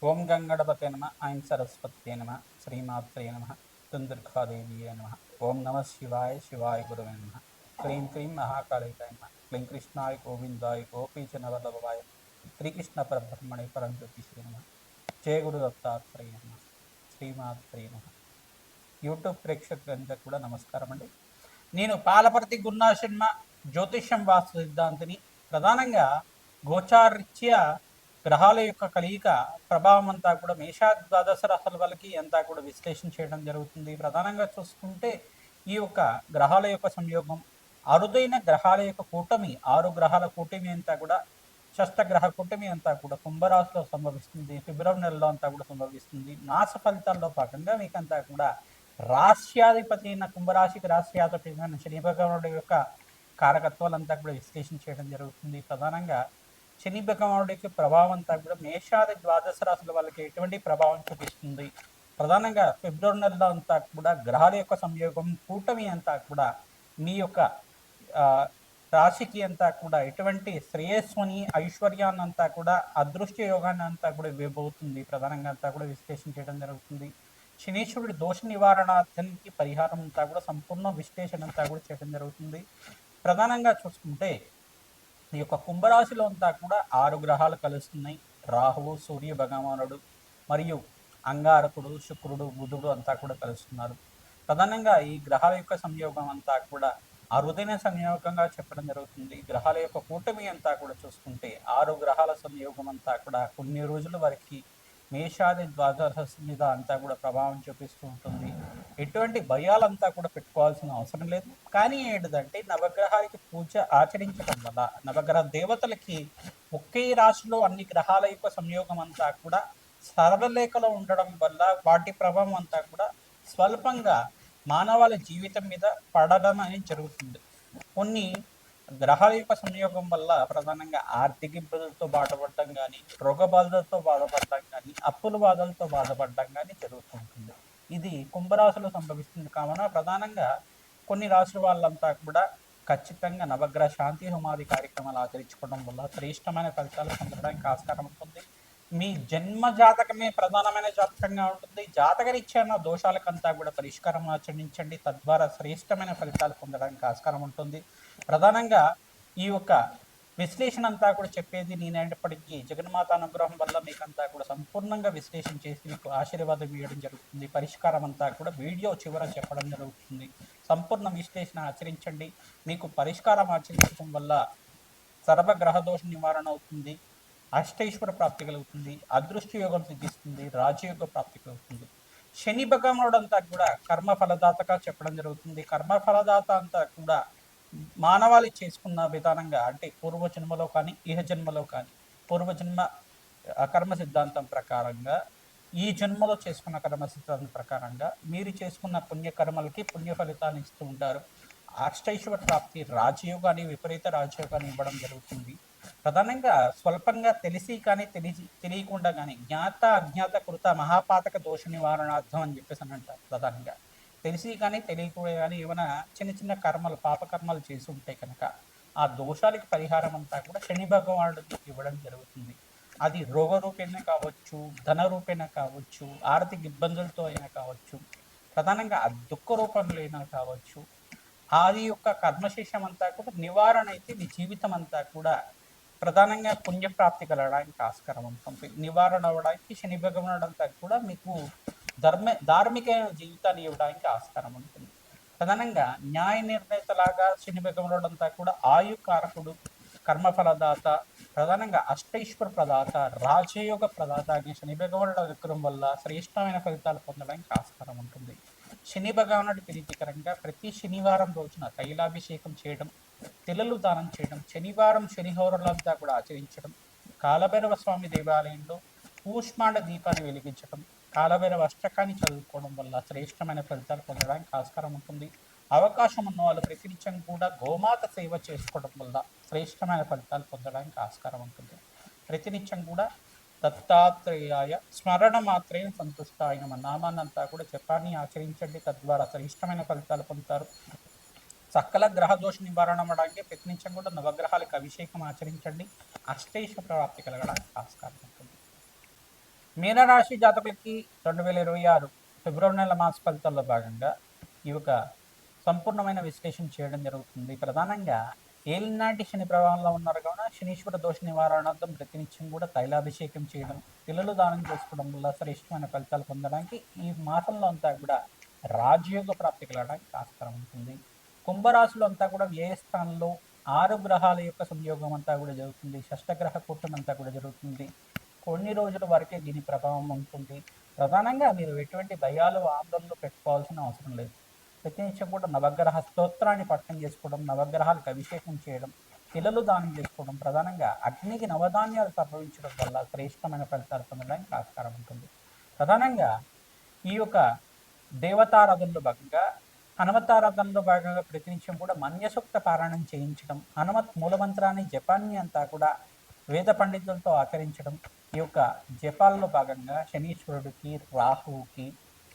ఓం గంగణపతే నమ ఐం సరస్వత్యే నమ శ్రీమాత్రే నమ దుందుర్గాదేవీయే నమ ఓం నమ శివాయ శివాయ గురువే నమ క్లీం క్లీం మహాకాళికాయ నమ క్లీం కృష్ణాయ గోవిందాయ గోపీచనవల్లభాయ శ్రీకృష్ణ పరబ్రహ్మణే పరంజ్యోతిషే నమ జయ గురు దత్తాత్రేయ నమ శ్రీమాత్రే నమ. యూట్యూబ్ ప్రేక్షకులందరికీ కూడా నమస్కారం అండి. నేను పాలపర్తి గున్నా శర్మ జ్యోతిష్యం వాస్తు సిద్ధాంతిని. ప్రధానంగా గోచారీత్యా గ్రహాల యొక్క కలియిక ప్రభావం అంతా కూడా మేషా ద్వాదశ రాశుల వాళ్ళకి అంతా కూడా విశ్లేషణ చేయడం జరుగుతుంది. ప్రధానంగా చూసుకుంటే ఈ యొక్క గ్రహాల యొక్క సంయోగం, అరుదైన గ్రహాల యొక్క కూటమి, 6 గ్రహాల కూటమి అంతా కూడా షష్టగ్రహ కూటమి అంతా కూడా కుంభరాశిలో సంభవిస్తుంది. ఫిబ్రవరి నెలలో అంతా కూడా సంభవిస్తుంది. మాస ఫలితాల్లో భాగంగా మీకంతా కూడా రాశ్యాధిపతి అయిన కుంభరాశికి రాశ్యాధిపతి అయిన శని భగవానుడి యొక్క కారకత్వాలంతా కూడా విశ్లేషణ చేయడం జరుగుతుంది. ప్రధానంగా శని భగవానుడి యొక్క ప్రభావం అంతా కూడా మేషాది ద్వాదశ రాశుల వాళ్ళకి ఎటువంటి ప్రభావం చూపిస్తుంది. ప్రధానంగా ఫిబ్రవరి నెలలో అంతా కూడా గ్రహాల యొక్క సంయోగం కూటమి అంతా కూడా మీ యొక్క రాశికి అంతా కూడా ఎటువంటి శ్రేయస్సుని ఐశ్వర్యాన్ని అంతా కూడా అదృష్ట యోగాన్ని అంతా కూడా ఇవ్వబోతుంది. ప్రధానంగా అంతా కూడా విశ్లేషణ చేయడం జరుగుతుంది. శనీశ్వరుడి దోష నివారణార్థానికి పరిహారం అంతా కూడా సంపూర్ణ విశ్లేషణ అంతా కూడా చేయడం జరుగుతుంది. ప్రధానంగా చూసుకుంటే ఈ యొక్క కుంభరాశిలో అంతా కూడా 6 గ్రహాలు కలుస్తున్నాయి. రాహువు, సూర్య భగవానుడు మరియు అంగారకుడు, శుక్రుడు, బుధుడు అంతా కూడా కలుస్తున్నారు. ప్రధానంగా ఈ గ్రహాల యొక్క సంయోగం అంతా కూడా అరుదైన సంయోగంగా చెప్పడం జరుగుతుంది. గ్రహాల యొక్క కూటమి అంతా కూడా చూసుకుంటే 6 గ్రహాల సంయోగం అంతా కూడా కొన్ని రోజుల వరకు మేషాది ద్వాదశ మీద అంతా కూడా ప్రభావం చూపిస్తూ ఉంటుంది. ఎటువంటి భయాలంతా కూడా పెట్టుకోవాల్సిన అవసరం లేదు. కానీ ఏంటిదంటే నవగ్రహాలకి పూజ ఆచరించడం వల్ల నవగ్రహ దేవతలకి ఒకే రాశిలో అన్ని గ్రహాల యొక్క సంయోగం అంతా కూడా సరళరేఖలో ఉండడం వల్ల వాటి ప్రభావం అంతా కూడా స్వల్పంగా మానవాళి జీవితం మీద పడడం అనేది జరుగుతుంది. కొన్ని గ్రహాల యొక్క సంయోగం వల్ల ప్రధానంగా ఆర్థిక ఇబ్బందులతో బాధపడటం కానీ, రోగ బాధలతో బాధపడటం కానీ, అప్పుల బాధలతో బాధపడటం కానీ జరుగుతుంటుంది. ఇది కుంభరాశిలో సంభవిస్తుంది. కావున ప్రధానంగా కొన్ని రాశుల వాళ్ళంతా కూడా ఖచ్చితంగా నవగ్రహ శాంతి హోమాది కార్యక్రమాలు ఆచరించుకోవడం వల్ల శ్రేష్టమైన ఫలితాలు పొందడానికి ఆస్కారం ఉంటుంది. మీ జన్మ జాతకమే ప్రధానమైన జాతకంగా ఉంటుంది. జాతకరీత్యా దోషాలకంతా కూడా పరిష్కారం ఆచరించండి. తద్వారా శ్రేష్టమైన ఫలితాలు పొందడానికి ఆస్కారం ఉంటుంది. ప్రధానంగా ఈ యొక్క విశ్లేషణ అంతా కూడా చెప్పేది నేనైనప్పటికీ జగన్మాత అనుగ్రహం వల్ల మీకంతా కూడా సంపూర్ణంగా విశ్లేషణ చేసి మీకు ఆశీర్వాదం ఇవ్వడం జరుగుతుంది. పరిష్కారం అంతా కూడా వీడియో చివర చెప్పడం జరుగుతుంది. సంపూర్ణ విశ్లేషణ ఆచరించండి. మీకు పరిష్కారం ఆచరించడం వల్ల సర్వగ్రహ దోష నివారణ అవుతుంది. అష్టైశ్వర ప్రాప్తి కలుగుతుంది. అదృష్ట యోగం సిద్ధిస్తుంది. రాజయోగ ప్రాప్తి కలుగుతుంది. శని భగవానుడు అంతా కూడా కర్మ ఫలదాతగా చెప్పడం జరుగుతుంది. కర్మ ఫలదాత అంతా కూడా మానవాళి చేసుకున్న విధానంగా అంటే పూర్వజన్మలో కానీ ఇహ జన్మలో కానీ పూర్వజన్మ కర్మ సిద్ధాంతం ప్రకారంగా ఈ జన్మలో చేసుకున్న కర్మ సిద్ధాంతం ప్రకారంగా మీరు చేసుకున్న పుణ్యకర్మలకి పుణ్య ఫలితాన్ని ఇస్తూ ఉంటారు. అష్టైశ్వర ప్రాప్తి రాజయోగాన్ని విపరీత రాజయోగాన్ని ఇవ్వడం జరుగుతుంది. ప్రధానంగా స్వల్పంగా తెలిసి కానీ తెలియకుండా కానీ జ్ఞాత అజ్ఞాత కృత మహాపాతక దోష నివారణార్థం అని చెప్పేసి అని అంటారు. ప్రధానంగా తెలిసి కానీ తెలియకుండా కానీ ఏమైనా చిన్న చిన్న కర్మలు పాపకర్మలు చేసి ఉంటే కనుక ఆ దోషాలకి పరిహారం అంతా కూడా శని భగవానుడికి ఇవ్వడం జరుగుతుంది. అది రోగ రూపేణ కావచ్చు, ధన రూపేణ కావచ్చు, ఆర్థిక ఇబ్బందులతో అయినా కావచ్చు, ప్రధానంగా దుఃఖ రూపంలో అయినా కావచ్చు. అది యొక్క కర్మశేషం అంతా కూడా నివారణ అయితే మీ జీవితం అంతా కూడా ప్రధానంగా పుణ్యప్రాప్తి కలగడానికి ఆస్కారం ఉంటుంది. నివారణ అవ్వడానికి శని భగవానుడు అంతా కూడా మీకు ధార్మిక జీవితాన్ని ఇవ్వడానికి ఆస్కారం ఉంటుంది. ప్రధానంగా న్యాయ నిర్ణేతలాగా శని భగవానుడు అంతా కూడా ఆయుకారకుడు, కర్మఫలదాత, ప్రధానంగా అష్టైశ్వర ప్రదాత, రాజయోగ ప్రదాత అనే శని భగవానుడు అనుగ్రహం వల్ల శ్రేష్టమైన ఫలితాలు పొందడానికి ఆస్కారం ఉంటుంది. శని భగవానుడి ప్రీతికరంగా ప్రతి శనివారం రోజున తైలాభిషేకం చేయడం, తిలలు దానం చేయడం, శనివారం శనిహోరలంతా కూడా ఆచరించడం, కాలభైరవ స్వామి దేవాలయంలో కూష్మాండ దీపాన్ని వెలిగించడం, కాలభైరవ అష్టకాన్ని చదువుకోవడం వల్ల శ్రేష్టమైన ఫలితాలు పొందడానికి ఆస్కారం ఉంటుంది. అవకాశం ఉన్న వాళ్ళు ప్రతినిత్యం కూడా గోమాత సేవ చేసుకోవడం వల్ల శ్రేష్టమైన ఫలితాలు పొందడానికి ఆస్కారం ఉంటుంది. ప్రతినిత్యం కూడా దత్తాత్రేయాయ స్మరణ మాత్రే సంతుష్టాయ నమ నామాన్నంతా కూడా జపాన్ని ఆచరించండి. తద్వారా శ్రేష్టమైన ఫలితాలు పొందుతారు. సకల గ్రహ దోష నివారణ అవ్వడానికి ప్రయత్నించడం కూడా నవగ్రహాలకు అభిషేకం ఆచరించండి. అష్టైశ్వర ప్రాప్తి కలగడానికి ఆస్కారం ఉంటుంది. మీనరాశి జాతకులకి 2026 ఫిబ్రవరి నెల మాస ఫలితాల్లో భాగంగా ఈ యొక్క సంపూర్ణమైన విశ్లేషణ చేయడం జరుగుతుంది. ప్రధానంగా ఏలినాటి శని ప్రభావంలో ఉన్నారు కావున శనీశ్వర దోష నివారణార్థం ప్రతినిత్యం కూడా తైలాభిషేకం చేయడం, పిల్లలు దానం చేసుకోవడం వల్ల శ్రేష్టమైన ఫలితాలు పొందడానికి ఈ మాసంలో అంతా కూడా రాజయోగ ప్రాప్తి కలగడానికి ఆస్కారం ఉంటుంది. కుంభరాశిలో అంతా కూడా వ్యయ స్థానంలో 6 గ్రహాల యొక్క సంయోగం అంతా కూడా జరుగుతుంది. షష్టగ్రహ కూటమి అంతా కూడా జరుగుతుంది. కొన్ని రోజుల వరకే దీని ప్రభావం ఉంటుంది. ప్రధానంగా మీరు ఎటువంటి భయాలు ఆందోళనలు పెట్టుకోవాల్సిన అవసరం లేదు. ప్రతినిత్యం కూడా నవగ్రహ స్తోత్రాన్ని పఠనం చేసుకోవడం, నవగ్రహాలకు అభిషేకం చేయడం, పిల్లలు దానం చేసుకోవడం, ప్రధానంగా అగ్నికి నవధాన్యాలు సమర్పించడం వల్ల శ్రేష్టమైన ఫలితాలు పొందడానికి ఆస్కారం ఉంటుంది. ప్రధానంగా ఈ యొక్క దేవతారాధనలో భాగంగా హనుమతారాధనలో భాగంగా ప్రతినిత్యం కూడా మన్యసూక్త పారాయణం చేయించడం, హనుమత్ మూలమంత్రాన్ని జపాన్ని అంతా కూడా వేద పండితులతో ఆచరించడం, ఈ యొక్క జపాల్లో భాగంగా శనీశ్వరుడికి, రాహువుకి,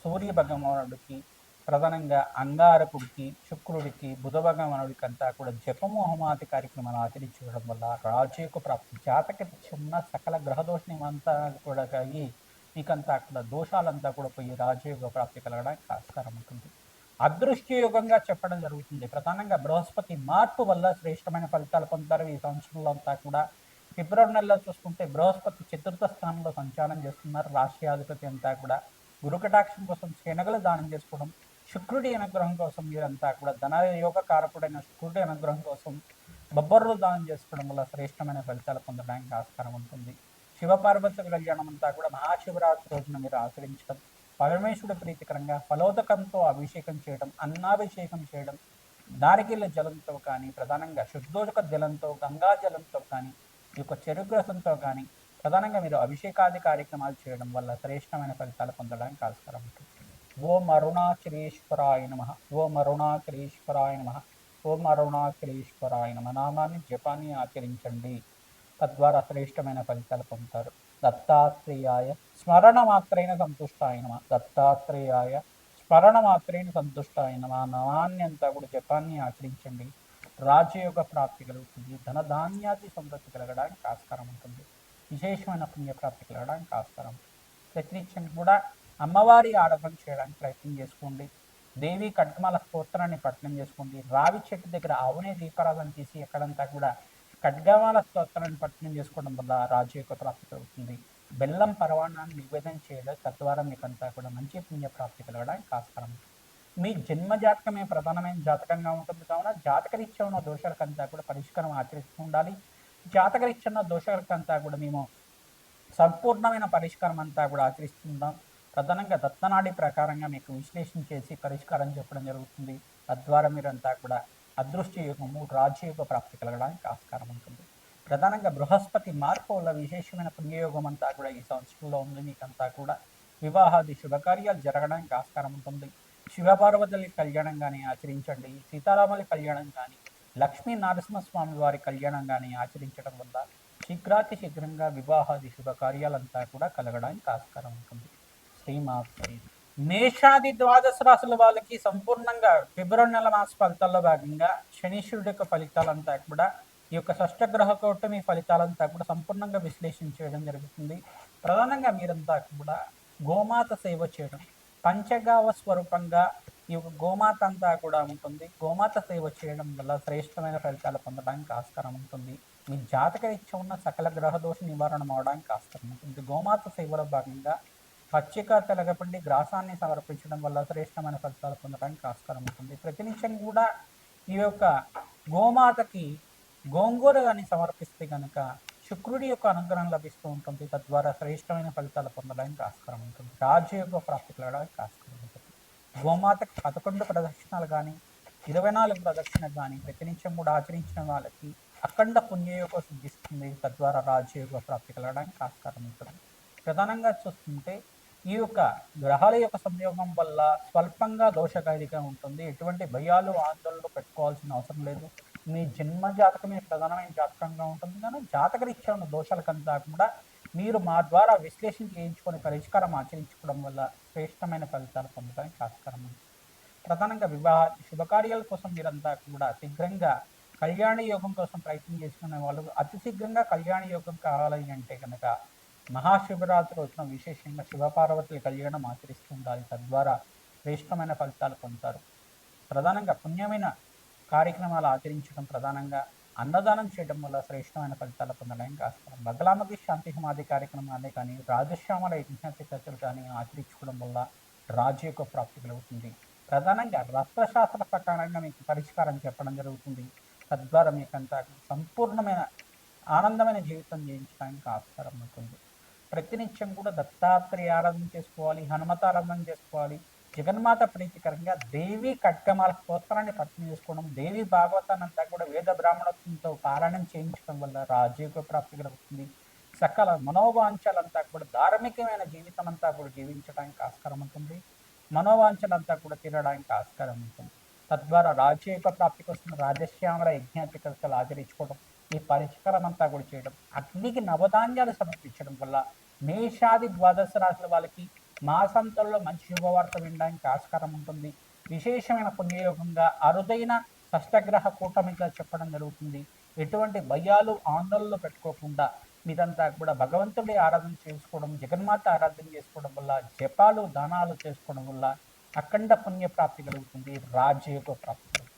సూర్య భగవానుడికి, ప్రధానంగా అంగారకుడికి, శుక్రుడికి, బుధ భగవానుడికి అంతా కూడా జపము హోమాది కార్యక్రమాలు ఆచరించడం వల్ల రాజయోగ ప్రాప్తి, జాతక ఉన్న సకల గ్రహదోష నిమంతా కూడా కలిగి మీకంతా కూడా దోషాలంతా కూడా పోయి రాజయోగ ప్రాప్తి కలగడానికి ఆస్కారం ఉంటుంది. అదృష్టయోగంగా చెప్పడం జరుగుతుంది. ప్రధానంగా బృహస్పతి మార్పు వల్ల శ్రేష్టమైన ఫలితాలు పొందుతారు. ఈ సంవత్సరంలో అంతా కూడా ఫిబ్రవరి నెలలో చూసుకుంటే బృహస్పతి చతుర్థ స్థానంలో సంచారం చేస్తున్నారు. రాష్ట్రాధిపతి అంతా కూడా గురుకటాక్షం కోసం శనగలు దానం చేసుకోవడం, శుక్రుడి అనుగ్రహం కోసం మీరంతా కూడా ధన యోగ కారకుడైన శుక్రుడి అనుగ్రహం కోసం బొబ్బర్లు దానం చేసుకోవడం వల్ల శ్రేష్టమైన ఫలితాలు పొందడానికి ఆస్కారం ఉంటుంది. శివపార్వతుల కళ్యాణం అంతా కూడా మహాశివరాత్రి రోజున మీరు ఆచరించడం, పరమేశ్వరుడు ప్రీతికరంగా ఫలోదకంతో అభిషేకం చేయడం, అన్నాభిషేకం చేయడం, నారికేళ్ల జలంతో కానీ, ప్రధానంగా శుద్ధోదక జలంతో, గంగా జలంతో కానీ, ఈ యొక్క చెరుకు రసంతో కానీ ప్రధానంగా మీరు అభిషేకాది కార్యక్రమాలు చేయడం వల్ల శ్రేష్టమైన ఫలితాలు పొందడానికి ఆస్కారం ఉంటుంది. ఓం అరుణాచలేశ్వరాయ నమః, ఓం అరుణాచలేశ్వరాయ నమః, ఓం అరుణాచలేశ్వరాయ నమః నామాన్ని జపాన్ని ఆచరించండి. తద్వారా శ్రేష్టమైన ఫలితాలు పొందుతారు. దత్తాత్రేయాయ స్మరణ మాత్రైన సంతుష్టాయ నమః, దత్తాత్రేయాయ స్మరణ మాత్రైన సంతుష్టాయ నమః నామాన్ని అంతా కూడా జపాన్ని ఆచరించండి. రాజయోగ ప్రాప్తి కలుగుతుంది. ధనధాన్యాది సమృద్ధి కలగడానికి ఆస్కారం ఉంటుంది. విశేషమైన పుణ్యప్రాప్తి కలగడానికి ఆస్కారం. ప్రతినిత్యం కూడా అమ్మవారి ఆరాధన చేయడానికి ప్రయత్నం చేసుకోండి. దేవి ఖడ్గమాల స్తోత్రాన్ని పఠనం చేసుకోండి. రావి చెట్టు దగ్గర ఆవునే దీపారాధన తీసి ఎక్కడంతా కూడా ఖడ్గమాల స్తోత్రాన్ని పఠనం చేసుకోవడం వల్ల రాజయోగ ప్రాప్తి కలుగుతుంది. బెల్లం పరవాణాన్ని నివేదన చేయడం తద్వారా మీకంతా కూడా మంచి పుణ్యప్రాప్తి కలగడానికి ఆస్కారం. మీ జన్మ జాతకమే ప్రధానమైన జాతకంగా ఉంటుంది కావున జాతకరీత్యా ఉన్న దోషాలకంతా కూడా పరిష్కారం ఆచరిస్తూ ఉండాలి. జాతకరీత్యా ఉన్న దోషాలకంతా కూడా మేము సంపూర్ణమైన పరిష్కారం అంతా కూడా ఆచరిస్తుంటాం. ప్రధానంగా దత్తనాడి ప్రకారంగా మీకు విశ్లేషణ చేసి పరిష్కారం చెప్పడం జరుగుతుంది. తద్వారా మీరంతా కూడా అదృష్ట యోగము, రాజయోగ ప్రాప్తి కలగడానికి ఆస్కారం ఉంటుంది. ప్రధానంగా బృహస్పతి మార్పు వల్ల విశేషమైన పుణ్యయోగం అంతా కూడా ఈ సంవత్సరంలో ఉంది. మీకంతా కూడా వివాహాది శుభకార్యాలు జరగడానికి ఆస్కారం ఉంటుంది. శివపార్వతుల కళ్యాణం కానీ ఆచరించండి. సీతారాముల కళ్యాణం కానీ, లక్ష్మీ నరసింహస్వామి వారి కళ్యాణం కానీ ఆచరించడం వల్ల శీఘ్రాతి శీఘ్రంగా వివాహాది శుభకార్యాలంతా కూడా కలగడానికి ఆస్కారం ఉంటుంది. శ్రీమాత్రే. మేషాది ద్వాదశ రాశుల వాళ్ళకి సంపూర్ణంగా ఫిబ్రవరి నెల మాస ఫలితాల్లో భాగంగా శనీశ్వరుడి యొక్క ఫలితాలంతా కూడా ఈ యొక్క షష్టగ్రహ కూటమి ఫలితాలంతా కూడా సంపూర్ణంగా విశ్లేషణ చేయడం జరుగుతుంది. ప్రధానంగా మీరంతా కూడా గోమాత సేవ చేయడం, పంచగావ స్వరూపంగా ఈ యొక్క గోమాత అంతా కూడా ఉంటుంది. గోమాత సేవ చేయడం వల్ల శ్రేష్టమైన ఫలితాలు పొందడానికి ఆస్కారం ఉంటుంది. మీ జాతక రీత్యా ఉన్న సకల గ్రహదోష నివారణ అవడానికి ఆస్కారం ఉంటుంది. గోమాత సేవలో భాగంగా పచ్చిక తెలగపిండి గ్రాసాన్ని సమర్పించడం వల్ల శ్రేష్టమైన ఫలితాలు పొందడానికి ఆస్కారం ఉంటుంది. ప్రతినిత్యం కూడా ఈ యొక్క గోమాతకి గోంగూర కానీ సమర్పిస్తే కనుక శుక్రుడి యొక్క అనుగ్రహం లభిస్తూ ఉంటుంది. తద్వారా శ్రేష్టమైన ఫలితాలు పొందడానికి ఆస్కారం ఉంటుంది. రాజయోగ ప్రాప్తి కలగడానికి ఆస్కారం ఉంటుంది. గోమాతకు 11 ప్రదక్షిణాలు కానీ 24 ప్రదక్షిణలు కానీ ప్రతినిత్యం కూడా ఆచరించిన వాళ్ళకి అఖండ పుణ్యయోగం సిద్ధిస్తుంది. తద్వారా రాజయోగ ప్రాప్తి కలగడానికి ఆస్కారం ఉంటుంది. ప్రధానంగా చూస్తుంటే ఈ యొక్క గ్రహాల యొక్క సంయోగం వల్ల స్వల్పంగా దోషకారిగా ఉంటుంది. ఎటువంటి భయాలు ఆందోళనలు పెట్టుకోవాల్సిన అవసరం లేదు. మీ జన్మ జాతకమే ప్రధానమైన జాతకంగా ఉంటుంది. కానీ జాతకరీత్యా ఉన్న దోషాలకంతా కూడా మీరు మా ద్వారా విశ్లేషణ చేయించుకొని పరిష్కారం ఆచరించుకోవడం వల్ల శ్రేష్టమైన ఫలితాలు పొందడానికి ఆస్కారం ఉంది. ప్రధానంగా వివాహ శుభకార్యాల కోసం మీరంతా కూడా శీఘ్రంగా కళ్యాణ యోగం కోసం ప్రయత్నం చేసుకునే వాళ్ళు అతి శీఘ్రంగా కళ్యాణ యోగం కావాలి అంటే కనుక మహాశివరాత్రి రోజున విశేషంగా శివపార్వతుల కళ్యాణం ఆచరిస్తూ ఉండాలి. తద్వారా శ్రేష్టమైన ఫలితాలు పొందుతారు. ప్రధానంగా పుణ్యమైన కార్యక్రమాలు ఆచరించడం, ప్రధానంగా అన్నదానం చేయడం వల్ల శ్రేష్టమైన ఫలితాలు పొందడానికి ఆస్కారం. బగలాముఖి శాంతి సమాధి కార్యక్రమాలే కానీ, రాజశ్యామల యజ్ఞాతి కథలు కానీ ఆచరించుకోవడం వల్ల రాజయోగ ప్రాప్తి కలుగుతుంది. ప్రధానంగా రత్నశాస్త్ర ప్రకారంగా మీకు పరిష్కారం చెప్పడం జరుగుతుంది. తద్వారా మీకంతా సంపూర్ణమైన ఆనందమైన జీవితం జీవించడానికి ఆస్కారం ఉంటుంది. ప్రతినిత్యం కూడా దత్తాత్రేయ ఆరాధన చేసుకోవాలి, హనుమత ఆరాధన చేసుకోవాలి. జగన్మాత ప్రీతికరంగా దేవి ఖడ్గమాల స్తోత్రాన్ని పఠనం చేసుకోవడం, దేవి భాగవతాన్ని అంతా కూడా వేద బ్రాహ్మణత్వంతో పారాయణం చేయించడం వల్ల రాజయోగ ప్రాప్తి కలుగుతుంది. సకల మనోవాంఛలంతా కూడా ధార్మికమైన జీవితం అంతా కూడా జీవించడానికి ఆస్కారం ఉంటుంది. మనోవాంఛలంతా కూడా తీరడానికి ఆస్కారం ఉంటుంది. తద్వారా రాజయోగ ప్రాప్తి కోసం రాజశ్యామల యజ్ఞాతికలు ఆచరించుకోవడం, ఈ పరిష్కారం అంతా కూడా చేయడం, అగ్నికి నవధాన్యాలు సమర్పించడం వల్ల మేషాది ద్వాదశ రాశుల వాళ్ళకి మాసాంతంలో మంచి శుభవార్త వినడానికి ఆస్కారం ఉంటుంది. విశేషమైన పుణ్యయోగంగా అరుదైన షష్టగ్రహ కూటమిగా చెప్పడం జరుగుతుంది. ఎటువంటి భయాలు ఆందోళనలు పెట్టుకోకుండా మీరంతా కూడా భగవంతుడి ఆరాధన చేసుకోవడం, జగన్మాత ఆరాధన చేసుకోవడం వల్ల, జపాలు దానాలు చేసుకోవడం వల్ల అఖండ పుణ్య ప్రాప్తి కలుగుతుంది, రాజయోగ ప్రాప్తి కలుగుతుంది.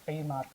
శ్రీమాత